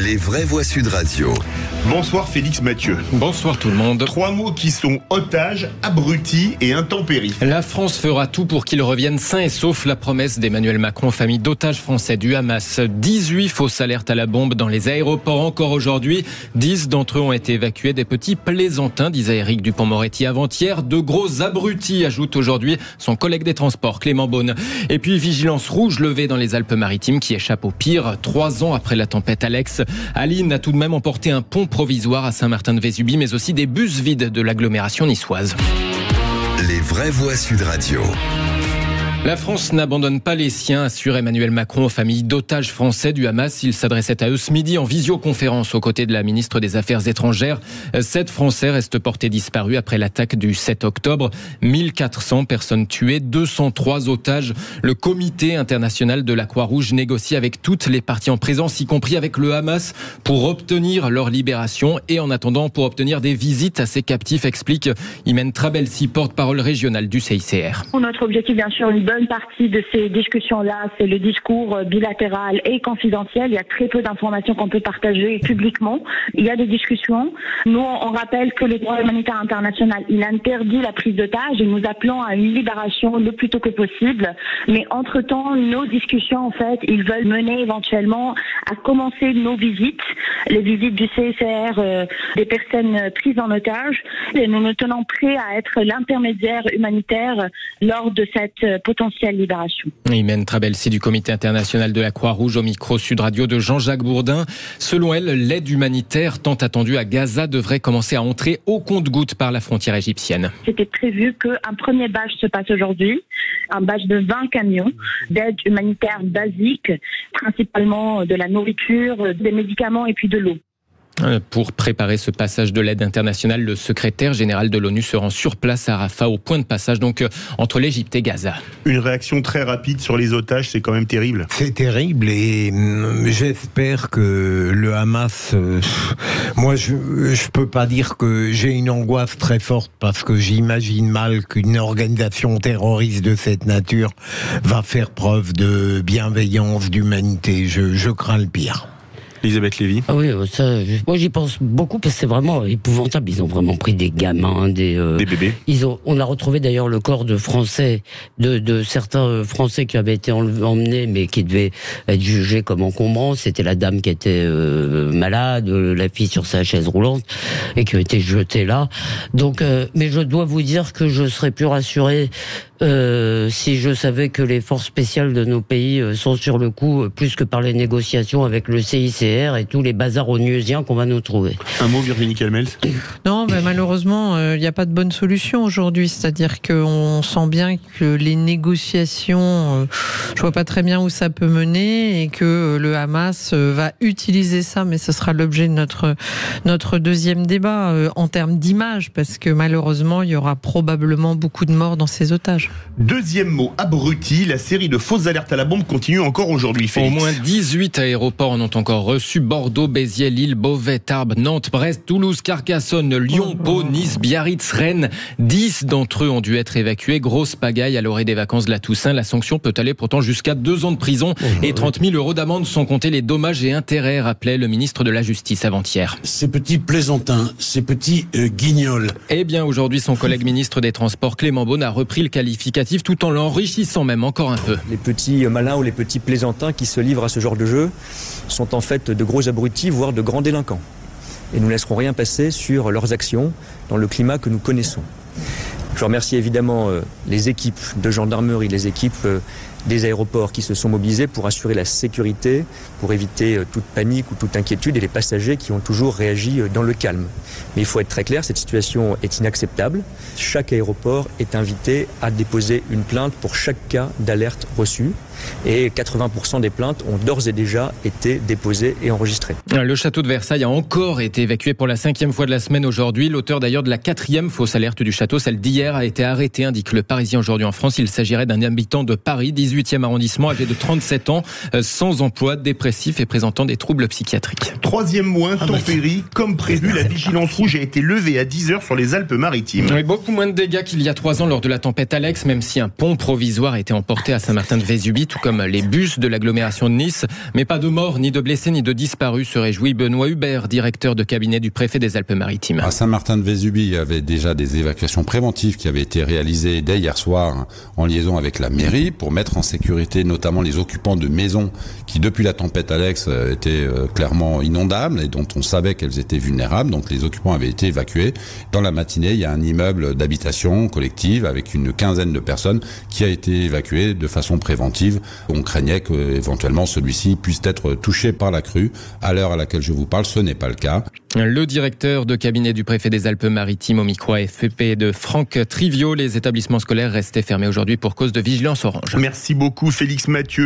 Les vraies voix Sud Radio. Bonsoir Félix Mathieu. Bonsoir tout le monde. 3 mots qui sont otages, abrutis et intempéries. La France fera tout pour qu'ils reviennent sains et saufs. La promesse d'Emmanuel Macron, famille d'otages français du Hamas. 18 fausses alertes à la bombe dans les aéroports encore aujourd'hui. 10 d'entre eux ont été évacués. Des petits plaisantins, disait Éric Dupond-Moretti avant-hier. De gros abrutis, ajoute aujourd'hui son collègue des transports, Clément Beaune. Et puis vigilance rouge levée dans les Alpes-Maritimes qui échappe au pire. 3 ans après la tempête Alex, Aline a tout de même emporté un pont provisoire à Saint-Martin-de-Vésubie, mais aussi des bus vides de l'agglomération niçoise. Les vraies voix Sud Radio. La France n'abandonne pas les siens, assure Emmanuel Macron aux familles d'otages français du Hamas. Il s'adressait à eux ce midi en visioconférence aux côtés de la ministre des Affaires étrangères. 7 Français restent portés disparus après l'attaque du 7 octobre. 1400 personnes tuées, 203 otages. Le comité international de la Croix-Rouge négocie avec toutes les parties en présence, y compris avec le Hamas, pour obtenir leur libération et en attendant pour obtenir des visites à ces captifs, explique Imen Trabelsi, porte-parole régionale du CICR. Notre objectif, bien sûr, une bonne partie de ces discussions-là, c'est le discours bilatéral et confidentiel. Il y a très peu d'informations qu'on peut partager publiquement. Il y a des discussions. Nous, on rappelle que le droit humanitaire international, il interdit la prise d'otages et nous appelons à une libération le plus tôt que possible. Mais entre-temps, nos discussions, en fait, ils veulent mener éventuellement à commencer nos visites, les visites du CICR des personnes prises en otage. Et nous nous tenons prêts à être l'intermédiaire humanitaire lors de cette potentielle libération. Imen Trabelsi du comité international de la Croix-Rouge au micro Sud Radio de Jean-Jacques Bourdin. Selon elle, l'aide humanitaire tant attendue à Gaza devrait commencer à entrer au compte-gouttes par la frontière égyptienne. C'était prévu qu'un premier batch se passe aujourd'hui, un batch de 20 camions d'aide humanitaire basique, principalement de la nourriture, des médicaments et puis de l'eau. Pour préparer ce passage de l'aide internationale, le secrétaire général de l'ONU se rend sur place à Rafah, au point de passage donc entre l'Égypte et Gaza. Une réaction très rapide sur les otages, c'est quand même terrible. C'est terrible et j'espère que le Hamas... moi, je peux pas dire que j'ai une angoisse très forte parce que j'imagine mal qu'une organisation terroriste de cette nature va faire preuve de bienveillance, d'humanité. Je crains le pire. Elisabeth Lévy. Ah oui, ça, moi j'y pense beaucoup parce que c'est vraiment épouvantable. Ils ont vraiment pris des gamins, des bébés. On a retrouvé d'ailleurs le corps de Français, de certains Français qui avaient été emmenés mais qui devaient être jugés comme encombrants. C'était la dame qui était malade, la fille sur sa chaise roulante et qui a été jetée là. Donc, mais je dois vous dire que je serais plus rassuré si je savais que les forces spéciales de nos pays sont sur le coup, plus que par les négociations avec le CICR et tous les bazars onusiens qu'on va nous trouver. Un mot, Virginie Calmels? Non, mais malheureusement, il n'y a pas de bonne solution aujourd'hui. C'est-à-dire qu'on sent bien que les négociations, je vois pas très bien où ça peut mener et que le Hamas va utiliser ça, mais ce sera l'objet de notre deuxième débat en termes d'image, parce que malheureusement, il y aura probablement beaucoup de morts dans ces otages. Deuxième mot, abruti. La série de fausses alertes à la bombe continue encore aujourd'hui, Félix. Au moins 18 aéroports en ont encore reçu. Bordeaux, Béziers, Lille, Beauvais, Tarbes, Nantes, Brest, Toulouse, Carcassonne, Lyon, Pau, Nice, Biarritz, Rennes. 10 d'entre eux ont dû être évacués. Grosse pagaille à l'orée des vacances de la Toussaint. La sanction peut aller pourtant jusqu'à 2 ans de prison et 30 000 € d'amende sans compter les dommages et intérêts, rappelait le ministre de la Justice avant-hier. Ces petits plaisantins, ces petits guignols. Eh bien, aujourd'hui, son collègue ministre des Transports, Clément Beaune, a repris le qualificatif tout en l'enrichissant même encore un peu. Les petits malins ou les petits plaisantins qui se livrent à ce genre de jeu sont en fait de gros abrutis, voire de grands délinquants. Et nous ne laisserons rien passer sur leurs actions dans le climat que nous connaissons. Je remercie évidemment les équipes de gendarmerie, les équipes des aéroports qui se sont mobilisés pour assurer la sécurité, pour éviter toute panique ou toute inquiétude, et les passagers qui ont toujours réagi dans le calme. Mais il faut être très clair, cette situation est inacceptable. Chaque aéroport est invité à déposer une plainte pour chaque cas d'alerte reçu. Et 80% des plaintes ont d'ores et déjà été déposées et enregistrées. Le château de Versailles a encore été évacué pour la 5e fois de la semaine aujourd'hui. L'auteur d'ailleurs de la 4e fausse alerte du château, celle d'hier, a été arrêté, indique le Parisien aujourd'hui en France. Il s'agirait d'un habitant de Paris, 18e arrondissement, âgé de 37 ans, sans emploi, dépressif et présentant des troubles psychiatriques. 3e mot, intempérie. Comme prévu, la vigilance rouge a été levée à 10h sur les Alpes-Maritimes. Oui, beaucoup moins de dégâts qu'il y a 3 ans lors de la tempête Alex, même si un pont provisoire a été emporté à Saint-Martin-de-Vésubie. samedi, tout comme les bus de l'agglomération de Nice. Mais pas de morts, ni de blessés, ni de disparus, se réjouit Benoît Hubert, directeur de cabinet du préfet des Alpes-Maritimes. À Saint-Martin-de-Vésubie, il y avait déjà des évacuations préventives qui avaient été réalisées dès hier soir en liaison avec la mairie pour mettre en sécurité notamment les occupants de maisons qui, depuis la tempête Alex, étaient clairement inondables et dont on savait qu'elles étaient vulnérables. Donc les occupants avaient été évacués. Dans la matinée, il y a un immeuble d'habitation collective avec une quinzaine de personnes qui a été évacué de façon préventive. On craignait qu'éventuellement celui-ci puisse être touché par la crue. À l'heure à laquelle je vous parle, ce n'est pas le cas. Le directeur de cabinet du préfet des Alpes-Maritimes au micro AFP de Franck Trivio. Les établissements scolaires restaient fermés aujourd'hui pour cause de vigilance orange. Merci beaucoup Félix Mathieu.